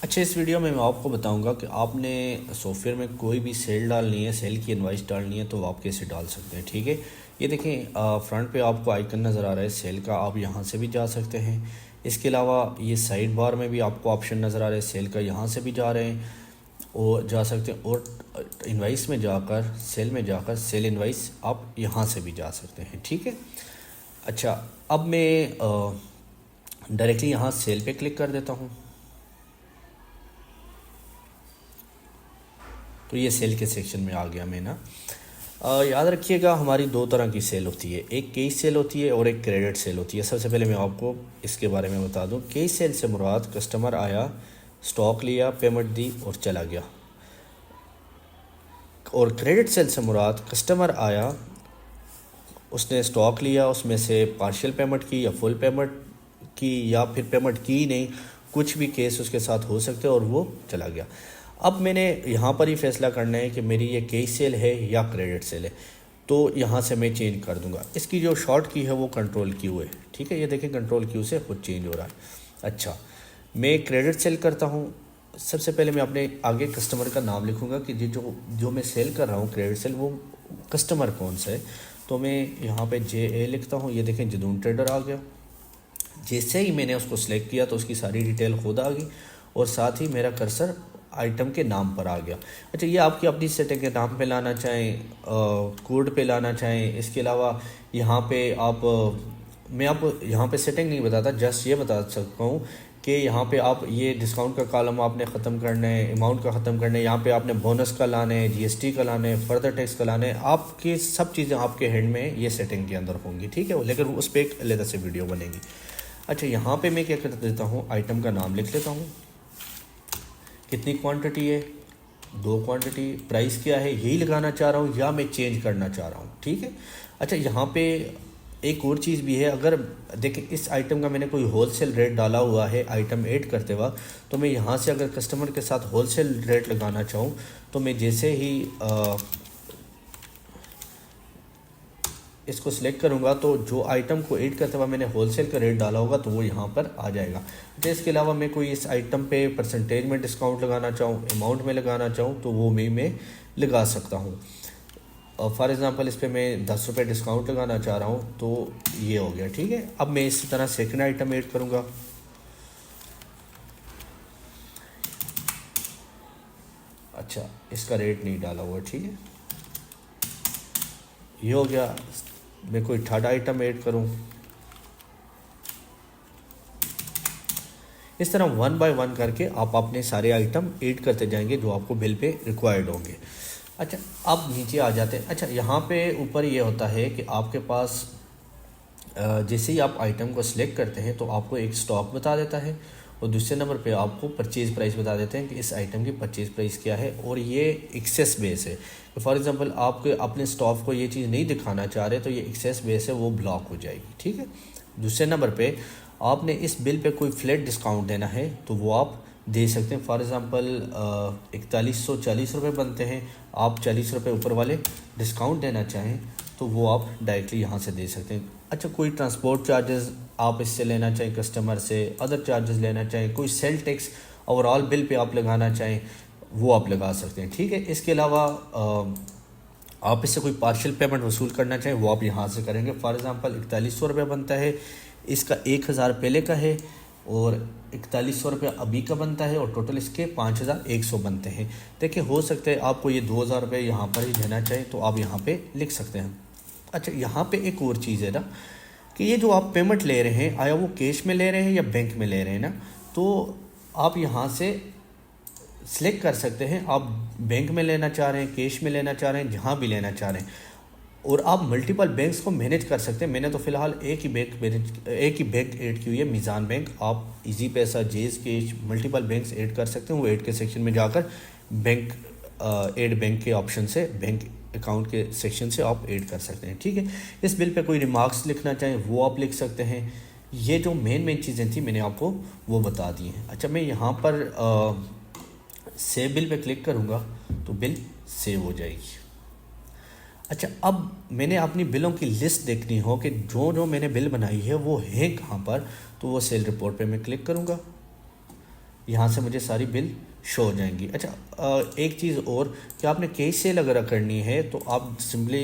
अच्छा, इस वीडियो में मैं आपको बताऊंगा कि आपने सॉफ्टवेयर में कोई भी सेल डालनी है, सेल की इनवाइस डालनी है तो आप कैसे डाल सकते हैं। ठीक है, ये देखें फ्रंट पे आपको आइकन नज़र आ रहा है सेल का, आप यहाँ से भी जा सकते हैं। इसके अलावा ये साइड बार में भी आपको ऑप्शन नज़र आ रहा है सेल का, यहाँ से भी जा रहे हैं और जा सकते हैं। और इनवाइस में जाकर, सेल में जाकर सेल इनवाइस आप यहाँ से भी जा सकते हैं। ठीक है, अच्छा अब मैं डायरेक्टली यहाँ सेल पे क्लिक कर देता हूँ। तो ये सेल के सेक्शन में आ गया मैं ना। याद रखिएगा हमारी दो तरह की सेल होती है, एक कैश सेल होती है और एक क्रेडिट सेल होती है। सबसे पहले मैं आपको इसके बारे में बता दूं। कैश सेल से मुराद कस्टमर आया, स्टॉक लिया, पेमेंट दी और चला गया। और क्रेडिट सेल से मुराद कस्टमर आया, उसने स्टॉक लिया, उसमें से पार्शियल पेमेंट की या फुल पेमेंट की या फिर पेमेंट की ही नहीं, कुछ भी केस उसके साथ हो सकते हैं और वो चला गया। अब मैंने यहाँ पर ही फैसला करना है कि मेरी ये कैश सेल है या क्रेडिट सेल है, तो यहाँ से मैं चेंज कर दूँगा। इसकी जो शॉर्ट की है वो कंट्रोल क्यू है। ठीक है, ये देखें कंट्रोल क्यू से खुद चेंज हो रहा है। अच्छा, मैं क्रेडिट सेल करता हूँ। सबसे पहले मैं अपने आगे कस्टमर का नाम लिखूँगा कि जो जो मैं सेल कर रहा हूँ क्रेडिट सेल, वो कस्टमर कौन सा है। तो मैं यहाँ पे JA लिखता हूँ। ये देखें जदून ट्रेडर आ गया। जैसे ही मैंने उसको सिलेक्ट किया तो उसकी सारी डिटेल खुद आ गई और साथ ही मेरा कर्सर आइटम के नाम पर आ गया। अच्छा, ये आपकी अपनी सेटिंग के नाम पे लाना चाहें, कोड पे लाना चाहें। इसके अलावा यहाँ पे आप मैं आपको यहाँ पे सेटिंग नहीं बताता, जस्ट ये बता सकता हूँ कि यहाँ पे आप ये डिस्काउंट का कॉलम आपने ख़त्म करना है, अमाउंट का ख़त्म करना है, यहाँ पे आपने बोनस का लाना है, GST का लाना है, फर्दर टैक्स का लाना है। आपकी सब चीज़ें आपके हैंड में ये सेटिंग के अंदर होंगी। ठीक है, लेकिन उस पर एक अलग से वीडियो बनेगी। अच्छा, यहाँ पे मैं क्या कर देता हूँ, आइटम का नाम लिख लेता हूँ। कितनी क्वांटिटी है, 2 क्वांटिटी। प्राइस क्या है, यही लगाना चाह रहा हूँ या मैं चेंज करना चाह रहा हूँ। ठीक है, अच्छा यहाँ पे एक और चीज़ भी है। अगर देखें इस आइटम का मैंने कोई होलसेल रेट डाला हुआ है आइटम ऐड करते वक्त, तो मैं यहाँ से अगर कस्टमर के साथ होलसेल रेट लगाना चाहूँ तो मैं जैसे ही इसको सिलेक्ट करूँगा तो जो आइटम को ऐड करते हुए मैंने होलसेल का रेट डाला होगा तो वो यहाँ पर आ जाएगा। तो इसके अलावा मैं कोई इस आइटम पे परसेंटेज में डिस्काउंट लगाना चाहूँ, अमाउंट में लगाना चाहूँ तो वो मैं लगा सकता हूँ। फॉर एग्ज़ाम्पल इस पर मैं 10 रुपये डिस्काउंट लगाना चाह रहा हूँ तो ये हो गया। ठीक है, अब मैं इसी तरह सेकंड आइटम ऐड करूँगा। अच्छा, इसका रेट नहीं डाला हुआ। ठीक है, ये हो गया। मैं कोई थर्ड आइटम ऐड करूँ। इस तरह 1 बाय 1 करके आप अपने सारे आइटम ऐड करते जाएंगे जो आपको बिल पे रिक्वायर्ड होंगे। अच्छा, अब नीचे आ जाते हैं। अच्छा, यहाँ पे ऊपर ये होता है कि आपके पास जैसे ही आप आइटम को सिलेक्ट करते हैं तो आपको एक स्टॉक बता देता है और दूसरे नंबर पे आपको परचेज़ प्राइस बता देते हैं कि इस आइटम की परचेज़ प्राइस क्या है। और ये एक्सेस बेस है। फॉर एग्जांपल आपके अपने स्टॉक को ये चीज़ नहीं दिखाना चाह रहे तो ये एक्सेस बेस है, वो ब्लॉक हो जाएगी। ठीक है, दूसरे नंबर पे आपने इस बिल पे कोई फ्लैट डिस्काउंट देना है तो वो आप दे सकते हैं। फॉर एग्ज़ाम्पल 4140 रुपये बनते हैं, आप 40 रुपये ऊपर वाले डिस्काउंट देना चाहें तो वो आप डायरेक्टली यहाँ से दे सकते हैं। अच्छा, कोई ट्रांसपोर्ट चार्जेस आप इससे लेना चाहें कस्टमर से, अदर चार्जेस लेना चाहें, कोई sale tax overall bill pay आप लगाना चाहें वो आप लगा सकते हैं। ठीक है, इसके अलावा आप इससे कोई पार्शियल पेमेंट वसूल करना चाहें वो आप यहाँ से करेंगे। फॉर एग्ज़ाम्पल 4100 रुपये बनता है, इसका 1000 पहले का है और 4100 रुपये अभी का बनता है और टोटल इसके 5100 बनते हैं। देखिए, हो सकता है आपको ये 2000 रुपये यहाँ पर ही देना चाहिए तो आप यहाँ पे लिख सकते हैं। अच्छा, यहाँ पे एक और चीज़ है ना कि ये जो आप पेमेंट ले रहे हैं, आया वो कैश में ले रहे हैं या बैंक में ले रहे हैं ना, तो आप यहाँ से सिलेक्ट कर सकते हैं। आप बैंक में लेना चाह रहे हैं, कैश में लेना चाह रहे हैं, जहाँ भी लेना चाह रहे हैं। और आप मल्टीपल बैंक्स को मैनेज कर सकते हैं। मैंने तो फ़िलहाल एक ही बैंक ऐड की हुई है, मीज़ान बैंक। आप इजी पैसा, जेज कैश, मल्टीपल बैंक्स ऐड कर सकते हैं। वो ऐड के सेक्शन में जाकर बैंक ऐड बैंक के ऑप्शन से, बैंक अकाउंट के सेक्शन से आप ऐड कर सकते हैं। ठीक है, इस बिल पे कोई रिमार्क्स लिखना चाहें वो आप लिख सकते हैं। ये जो मेन चीज़ें थी मैंने आपको वो बता दी हैं। अच्छा, मैं यहाँ पर सेव बिल पे क्लिक करूँगा तो बिल सेव हो जाएगी। अच्छा, अब मैंने अपनी बिलों की लिस्ट देखनी हो कि जो जो मैंने बिल बनाई है वो है कहाँ पर, तो वो सेल रिपोर्ट पे मैं क्लिक करूँगा। यहाँ से मुझे सारी बिल शो हो जाएंगी। अच्छा, एक चीज़ और कि आपने कैश सेल अगर करनी है तो आप सिंपली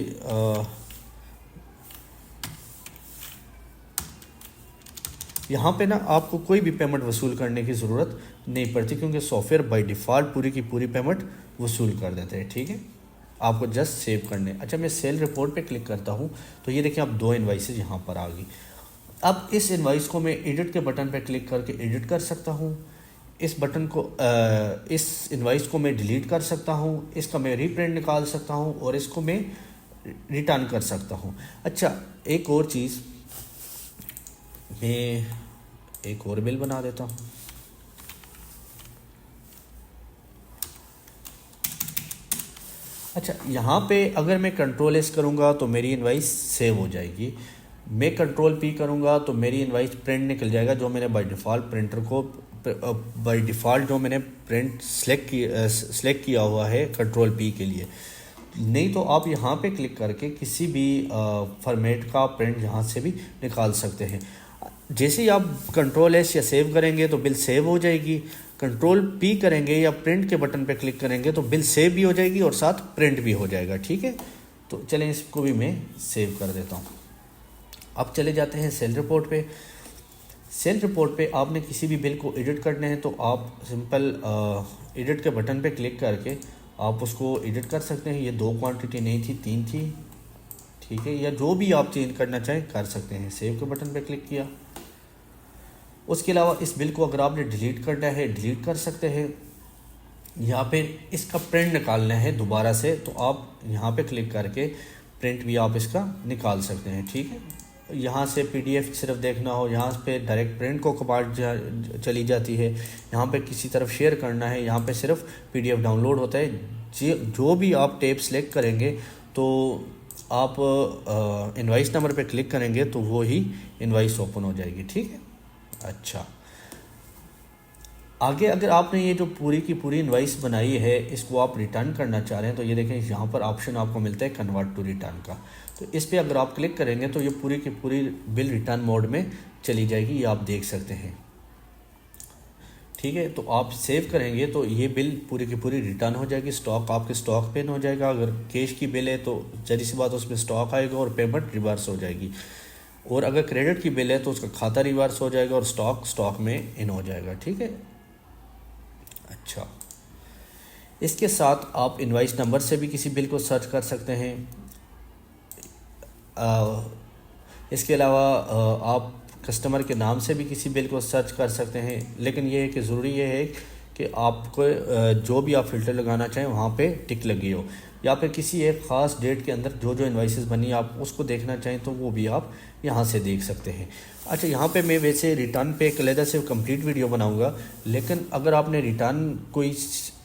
यहाँ पे ना आपको कोई भी पेमेंट वसूल करने की ज़रूरत नहीं पड़ती, क्योंकि सॉफ्टवेयर बाय डिफ़ॉल्ट पूरी की पूरी पेमेंट वसूल कर देते हैं। ठीक है, आपको जस्ट सेव करने। अच्छा, मैं सेल रिपोर्ट पे क्लिक करता हूँ तो ये देखिए अब 2 इन्वाइसेज यहाँ पर आ गई। अब इस इन्वाइस को मैं एडिट के बटन पे क्लिक करके एडिट कर सकता हूँ। इस बटन को इस इन्वाइस को मैं डिलीट कर सकता हूँ, इसका मैं रीप्रिंट निकाल सकता हूँ और इसको मैं रिटर्न कर सकता हूँ। अच्छा, एक और चीज़, मैं एक और बिल बना देता हूँ। अच्छा, यहाँ पे अगर मैं कंट्रोल एस करूँगा तो मेरी इनवाइस सेव हो जाएगी। मैं कंट्रोल पी करूँगा तो मेरी इनवाइस प्रिंट निकल जाएगा, जो मैंने बाय डिफ़ॉल्ट प्रिंटर को बाय डिफ़ॉल्ट जो मैंने प्रिंट सेलेक्ट किया हुआ है कंट्रोल पी के लिए। नहीं तो आप यहाँ पे क्लिक करके किसी भी फॉर्मेट का प्रिंट यहाँ से भी निकाल सकते हैं। जैसे ही आप कंट्रोल एस या सेव करेंगे तो बिल सेव हो जाएगी, कंट्रोल पी करेंगे या प्रिंट के बटन पे क्लिक करेंगे तो बिल सेव भी हो जाएगी और साथ प्रिंट भी हो जाएगा। ठीक है, तो चलें इसको भी मैं सेव कर देता हूँ। अब चले जाते हैं सेल रिपोर्ट पे। सेल रिपोर्ट पे आपने किसी भी बिल को एडिट करने हैं तो आप सिंपल एडिट के बटन पे क्लिक करके आप उसको एडिट कर सकते हैं। ये 2 क्वांटिटी नहीं थी, 3 थी। ठीक है, या जो भी आप चेंज करना चाहें कर सकते हैं। सेव के बटन पे क्लिक किया। उसके अलावा इस बिल को अगर आपने डिलीट करना है डिलीट कर सकते हैं, या फिर इसका प्रिंट निकालना है दोबारा से तो आप यहाँ पे क्लिक करके प्रिंट भी आप इसका निकाल सकते हैं। ठीक है, यहाँ से पीडीएफ सिर्फ देखना हो, यहाँ पे डायरेक्ट प्रिंट को कमांड चली जाती है। यहाँ पे किसी तरफ शेयर करना है, यहाँ पे सिर्फ पीडीएफ डाउनलोड होता है। जो भी आप टैब सेलेक्ट करेंगे तो आप इनवाइस नंबर पे क्लिक करेंगे तो वो ही इनवाइस ओपन हो जाएगी। ठीक है, अच्छा, आगे अगर आपने ये जो पूरी की पूरी इनवाइस बनाई है इसको आप रिटर्न करना चाह रहे हैं तो ये देखें यहाँ पर ऑप्शन आपको मिलता है कन्वर्ट टू रिटर्न का। तो इस पे अगर आप क्लिक करेंगे तो ये पूरी की पूरी बिल रिटर्न मोड में चली जाएगी, ये आप देख सकते हैं। ठीक है, तो आप सेव करेंगे तो ये बिल पूरी की पूरी रिटर्न हो जाएगी, स्टॉक आपके स्टॉक पे हो जाएगा। अगर कैश की बिल है तो जल्दी सी बात उसमें स्टॉक आएगा और पेमेंट रिवर्स हो जाएगी, और अगर क्रेडिट की बिल है तो उसका खाता रिवर्स हो जाएगा और स्टॉक में इन हो जाएगा। ठीक है, अच्छा, इसके साथ आप इनवाइस नंबर से भी किसी बिल को सर्च कर सकते हैं। इसके अलावा आप कस्टमर के नाम से भी किसी बिल को सर्च कर सकते हैं, लेकिन ये है कि ज़रूरी ये है कि आपको जो भी आप फ़िल्टर लगाना चाहें वहाँ पे टिक लगी हो, या फिर किसी एक ख़ास डेट के अंदर जो जो इन्वाइसेस बनी आप उसको देखना चाहें तो वो भी आप यहाँ से देख सकते हैं। अच्छा, यहाँ पे मैं वैसे रिटर्न पे एक अलग से कंप्लीट वीडियो बनाऊंगा, लेकिन अगर आपने कोई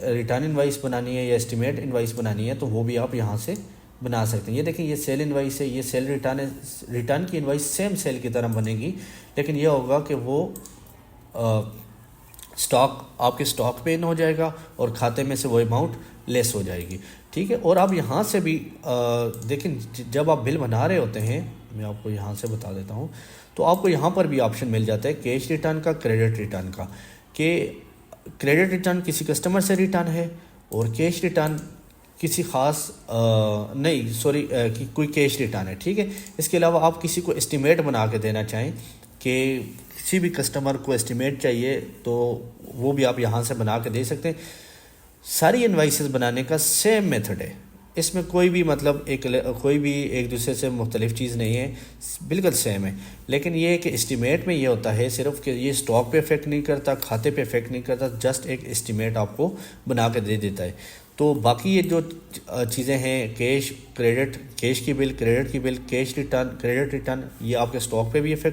रिटर्न इन्वाइस बनानी है या एस्टिमेट इन्वाइस बनानी है तो वो भी आप यहाँ से बना सकते हैं। ये देखें, ये सेल इन्वाइस है, ये सेल रिटर्न है। रिटर्न की इन्वाइस सेम सेल की तरह बनेगी, लेकिन ये होगा कि वो स्टॉक आपके स्टॉक पे इन हो जाएगा और खाते में से वो अमाउंट लेस हो जाएगी। ठीक है, और आप यहाँ से भी देखें, जब आप बिल बना रहे होते हैं, मैं आपको यहाँ से बता देता हूँ, तो आपको यहाँ पर भी ऑप्शन मिल जाता है कैश रिटर्न का, क्रेडिट रिटर्न का। कि क्रेडिट रिटर्न किसी कस्टमर से रिटर्न है और कैश रिटर्न किसी ख़ास कि कोई कैश रिटर्न है। ठीक है, इसके अलावा आप किसी को एस्टिमेट बना के देना चाहें कि किसी भी कस्टमर को एस्टिमेट चाहिए तो वो भी आप यहाँ से बना के दे सकते हैं। सारी इनवाइसेस बनाने का सेम मेथड है, इसमें कोई भी एक दूसरे से मुख्तलिफ चीज़ नहीं है, बिल्कुल सेम है। लेकिन ये है कि एस्टिमेट में ये होता है सिर्फ कि ये स्टॉक पे इफेक्ट नहीं करता, खाते पे इफेक्ट नहीं करता, जस्ट एक एस्टिमेट आपको बना के दे देता है। तो बाकी ये जो चीज़ें हैं, कैश की बिल, क्रेडिट की bill, cash return, credit return, ये आपके स्टॉक पे भी इफेक्ट